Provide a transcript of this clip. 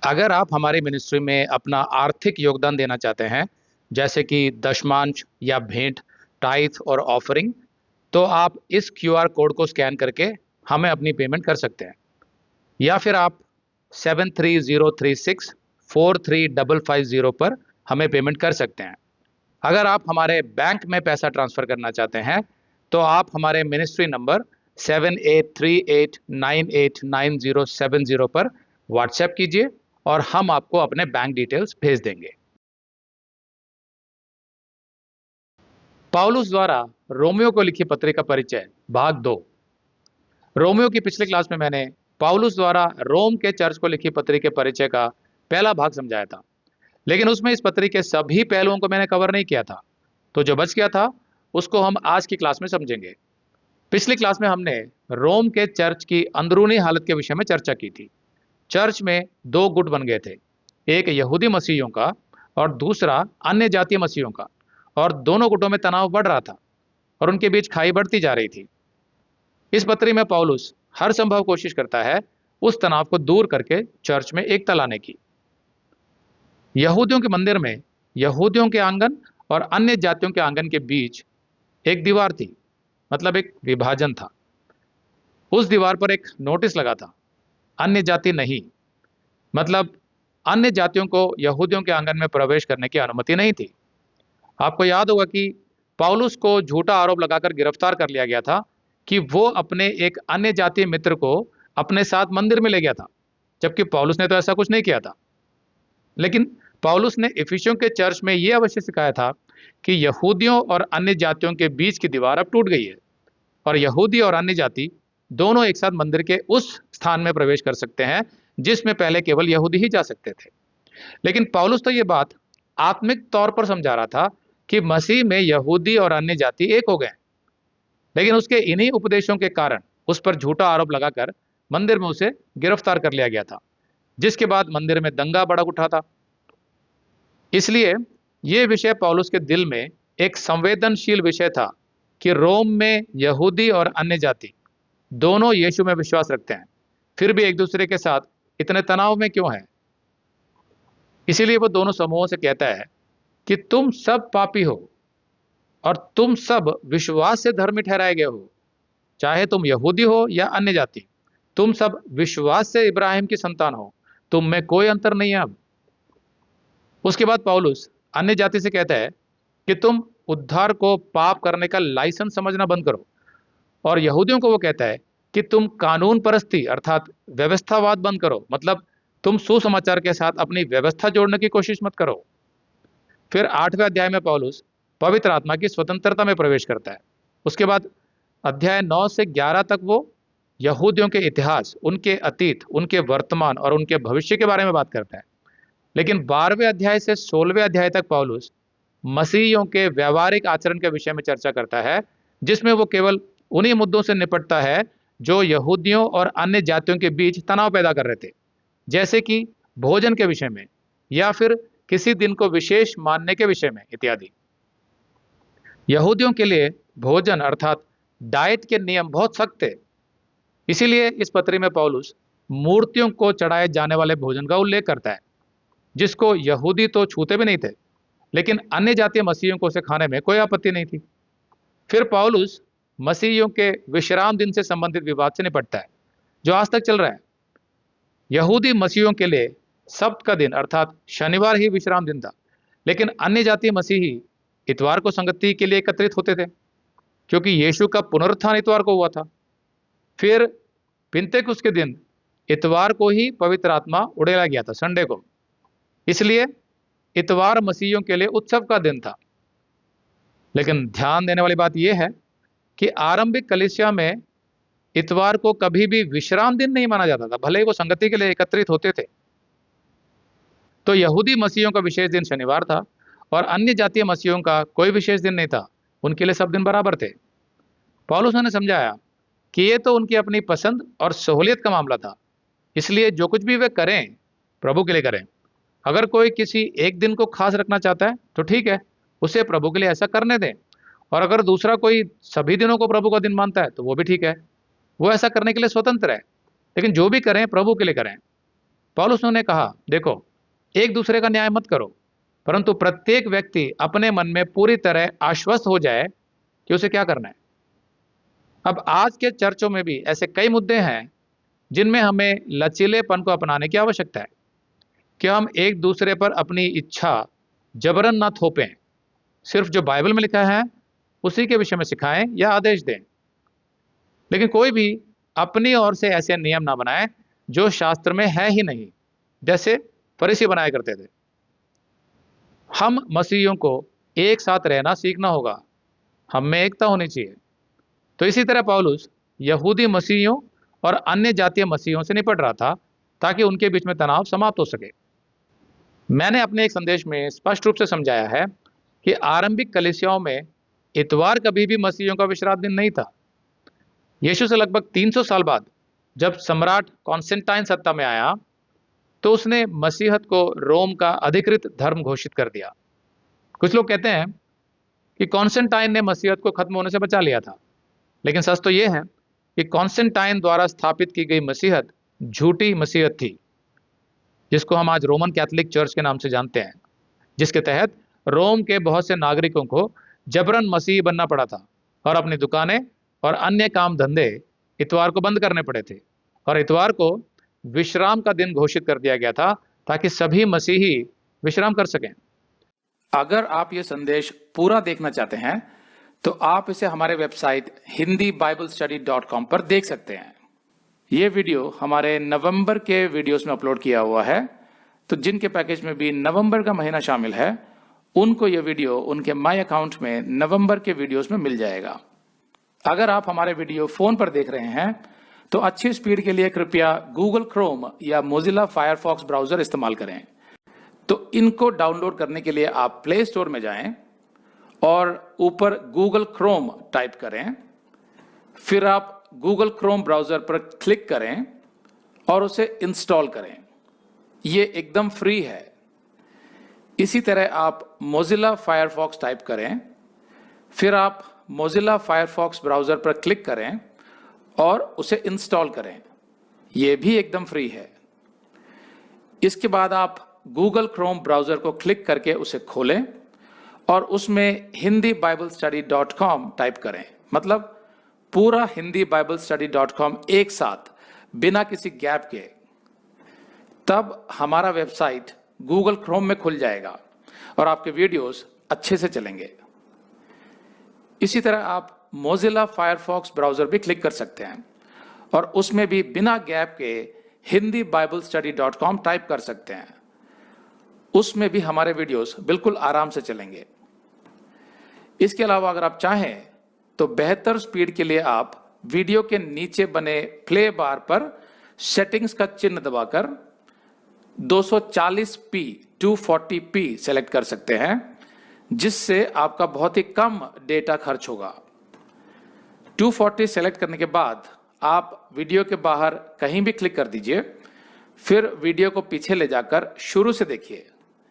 अगर आप हमारी मिनिस्ट्री में अपना आर्थिक योगदान देना चाहते हैं, जैसे कि दशमांश या भेंट, टाइथ और ऑफरिंग, तो आप इस क्यूआर कोड को स्कैन करके हमें अपनी पेमेंट कर सकते हैं। या फिर आप 7303643550 पर हमें पेमेंट कर सकते हैं। अगर आप हमारे बैंक में पैसा ट्रांसफर करना चाहते हैं, तो आप हमारे मिनिस्ट्री नंबर 7838989070 पर व्हाट्सएप कीजिए और हम आपको अपने बैंक डिटेल्स भेज देंगे। पौलुस द्वारा रोमियो को लिखी पत्री का परिचय, भाग 2। रोमियो की पिछली क्लास में मैंने पौलुस द्वारा रोम के चर्च को लिखी पत्री के परिचय का पहला भाग समझाया था, लेकिन उसमें इस पत्री के सभी पहलुओं को मैंने कवर नहीं किया था। तो जो बच गया था उसको हम आज की क्लास में समझेंगे। पिछली क्लास में हमने रोम के चर्च की अंदरूनी हालत के विषय में चर्चा की थी। चर्च में दो गुट बन गए थे, एक यहूदी मसीहियों का और दूसरा अन्य जातीय मसीहियों का, और दोनों गुटों में तनाव बढ़ रहा था और उनके बीच खाई बढ़ती जा रही थी। इस पत्री में पौलुस हर संभव कोशिश करता है उस तनाव को दूर करके चर्च में एकता लाने की। यहूदियों के मंदिर में यहूदियों के आंगन और अन्य जातियों के आंगन के बीच एक दीवार थी, मतलब एक विभाजन था। उस दीवार पर एक नोटिस लगा था, अन्य जाति नहीं, मतलब अन्य जातियों को यहूदियों के आंगन में प्रवेश करने की अनुमति नहीं थी। आपको याद होगा कि पौलुस को झूठा आरोप लगाकर गिरफ्तार कर लिया गया था कि वो अपने एक अन्य जातीय मित्र को अपने साथ मंदिर में ले गया था, जबकि पौलुस ने तो ऐसा कुछ नहीं किया था। लेकिन पौलुस ने इफिसियों के चर्च में यह अवश्य सिखाया था कि यहूदियों और अन्य जातियों के बीच की दीवार अब टूट गई है और यहूदी और अन्य जाति दोनों एक साथ मंदिर के उस स्थान में प्रवेश कर सकते हैं जिसमें पहले केवल यहूदी ही जा सकते थे। लेकिन पौलुस तो ये बात आत्मिक तौर पर समझा रहा था कि मसीह में यहूदी और अन्य जाति एक हो गए, लेकिन उसके इन्हीं उपदेशों के कारण उस पर झूठा आरोप लगाकर मंदिर में उसे गिरफ्तार कर लिया गया था, जिसके बाद मंदिर में दंगा भड़क उठा था। इसलिए यह विषय पौलुस के दिल में एक संवेदनशील विषय था कि रोम में यहूदी और अन्य जाति दोनों यीशु में विश्वास रखते हैं, फिर भी एक दूसरे के साथ इतने तनाव में क्यों हैं। इसीलिए वो दोनों समूहों से कहता है कि तुम सब पापी हो और तुम सब विश्वास से धर्मी ठहराए गए हो, चाहे तुम यहूदी हो या अन्य जाति, तुम सब विश्वास से इब्राहिम की संतान हो, तुम में कोई अंतर नहीं है। अब उसके बाद पौलुस अन्य जाति से कहता है कि तुम उद्धार को पाप करने का लाइसेंस समझना बंद करो, और यहूदियों को वो कहता है कि तुम कानून परस्ती अर्थात व्यवस्थावाद बंद करो, मतलब तुम सुसमाचार के साथ अपनी व्यवस्था जोड़ने की कोशिश मत करो। फिर 8वें अध्याय में पौलुस पवित्र आत्मा की स्वतंत्रता में प्रवेश करता है। उसके बाद अध्याय 9 से 11 तक वो यहूदियों के इतिहास, उनके अतीत, उनके वर्तमान और उनके भविष्य के बारे में बात करता है। लेकिन 12वें अध्याय से 16वें अध्याय तक पौलुस मसीहियों के व्यवहारिक आचरण के विषय में चर्चा करता है, जिसमें वो केवल उन्हीं मुद्दों से निपटता है जो यहूदियों और अन्य जातियों के बीच तनाव पैदा कर रहे थे, जैसे कि भोजन के विषय में या फिर किसी दिन को विशेष मानने के विषय में इत्यादि। यहूदियों के लिए भोजन अर्थात डाइट के नियम बहुत सख्त थे। इसीलिए इस पत्री में पौलुस मूर्तियों को चढ़ाए जाने वाले भोजन का उल्लेख करता है, जिसको यहूदी तो छूते भी नहीं थे, लेकिन अन्य जातीय मसीहियों को उसे खाने में कोई आपत्ति नहीं थी। फिर पौलुस मसीहियों के विश्राम दिन से संबंधित विवाद से निपटता है, जो आज तक चल रहा है। यहूदी मसीहियों के लिए सब्त का दिन अर्थात शनिवार ही विश्राम दिन था, लेकिन अन्य जातीय मसीही इतवार को संगति के लिए एकत्रित होते थे, क्योंकि यीशु का पुनरुत्थान इतवार को हुआ था। फिर पिन्तेकुस्त के दिन इतवार को ही पवित्र आत्मा उड़ेला गया था, संडे को। इसलिए इतवार मसीहियों के लिए उत्सव का दिन था। लेकिन ध्यान देने वाली बात यह है कि आरंभिक कलीसिया में इतवार को कभी भी विश्राम दिन नहीं माना जाता था, भले ही वो संगति के लिए एकत्रित होते थे। तो यहूदी मसीहियों का विशेष दिन शनिवार था और अन्य जातीय मसीहियों का कोई विशेष दिन नहीं था, उनके लिए सब दिन बराबर थे। पौलुस ने समझाया कि ये तो उनकी अपनी पसंद और सहूलियत का मामला था, इसलिए जो कुछ भी वे करें प्रभु के लिए करें। अगर कोई किसी एक दिन को खास रखना चाहता है तो ठीक है, उसे प्रभु के लिए ऐसा करने दें, और अगर दूसरा कोई सभी दिनों को प्रभु का दिन मानता है तो वो भी ठीक है, वो ऐसा करने के लिए स्वतंत्र है। लेकिन जो भी करें प्रभु के लिए करें। पौलुस ने कहा, देखो, एक दूसरे का न्याय मत करो, परंतु प्रत्येक व्यक्ति अपने मन में पूरी तरह आश्वस्त हो जाए कि उसे क्या करना है। अब आज के चर्चों में भी ऐसे कई मुद्दे हैं जिनमें हमें लचीलेपन को अपनाने की आवश्यकता है कि हम एक दूसरे पर अपनी इच्छा जबरन ना थोपें, सिर्फ जो बाइबल में लिखा है उसी के विषय में सिखाएं या आदेश दें। लेकिन कोई भी अपनी ओर से ऐसे नियम ना बनाए जो शास्त्र में है ही नहीं, जैसे फरीसी बनाया करते थे। हम मसीहियों को एक साथ रहना सीखना होगा, हम में एकता होनी चाहिए। तो इसी तरह पौलुस यहूदी मसीहियों और अन्य जातीय मसीहियों से निपट रहा था ताकि उनके बीच में तनाव समाप्त हो सके। मैंने अपने एक संदेश में स्पष्ट रूप से समझाया है कि आरंभिक कलीसियाओं में इतवार कभी भी मसीहियों का विश्राम दिन नहीं था। यीशु से लगभग 300 साल बाद जब सम्राट कॉन्स्टेंटाइन सत्ता में आया तो उसने मसीहत को रोम का अधिकृत धर्म घोषित कर दिया। कुछ लोग कहते हैं कि कॉन्स्टेंटाइन ने मसीहत को खत्म होने से बचा लिया था, लेकिन सच तो यह है कि कॉन्स्टेंटाइन द्वारा स्थापित की गई मसीहत झूठी मसीहत थी, जिसको हम आज रोमन कैथोलिक चर्च के नाम से जानते हैं, जिसके तहत रोम के बहुत से नागरिकों को जबरन मसीही बनना पड़ा था और अपनी दुकानें और अन्य काम धंधे इतवार को बंद करने पड़े थे, और इतवार को विश्राम का दिन घोषित कर दिया गया था ताकि सभी मसीही विश्राम कर सकें। अगर आप ये संदेश पूरा देखना चाहते हैं तो आप इसे हमारे वेबसाइट hindiBiblestudy.com पर देख सकते हैं। ये वीडियो हमारे नवंबर के वीडियोस में अपलोड किया हुआ है, तो जिनके पैकेज में भी नवंबर का महीना शामिल है उनको ये वीडियो उनके माई अकाउंट में नवंबर के वीडियोस में मिल जाएगा। अगर आप हमारे वीडियो फोन पर देख रहे हैं तो अच्छी स्पीड के लिए कृपया गूगल क्रोम या मोजिला फायरफॉक्स ब्राउजर इस्तेमाल करें। तो इनको डाउनलोड करने के लिए आप प्ले स्टोर में जाएं और ऊपर गूगल क्रोम टाइप करें, फिर आप गूगल क्रोम ब्राउजर पर क्लिक करें और उसे इंस्टॉल करें। ये एकदम फ्री है। इसी तरह आप मोजिला फायरफॉक्स टाइप करें, फिर आप मोजिला फायरफॉक्स ब्राउजर पर क्लिक करें और उसे इंस्टॉल करें। यह भी एकदम फ्री है। इसके बाद आप गूगल क्रोम ब्राउजर को क्लिक करके उसे खोलें और उसमें hindiBiblestudy.com टाइप करें, मतलब पूरा hindiBiblestudy.com एक साथ बिना किसी गैप के। तब हमारा वेबसाइट गूगल क्रोम में खुल जाएगा और आपके वीडियोस अच्छे से चलेंगे। इसी तरह आप मोजिला फायरफॉक्स ब्राउजर भी क्लिक कर सकते हैं और उसमें भी बिना गैप के hindiBiblestudy.com टाइप कर सकते हैं। उसमें भी हमारे वीडियोस बिल्कुल आराम से चलेंगे। इसके अलावा अगर आप चाहें तो बेहतर स्पीड के लिए आप वीडियो के नीचे बने प्ले बार पर सेटिंग्स का चिन्ह दबाकर 240p 240p सेलेक्ट कर सकते हैं, जिससे आपका बहुत ही कम डेटा खर्च होगा। 240 सेलेक्ट करने के बाद आप वीडियो के बाहर कहीं भी क्लिक कर दीजिए, फिर वीडियो को पीछे ले जाकर शुरू से देखिए।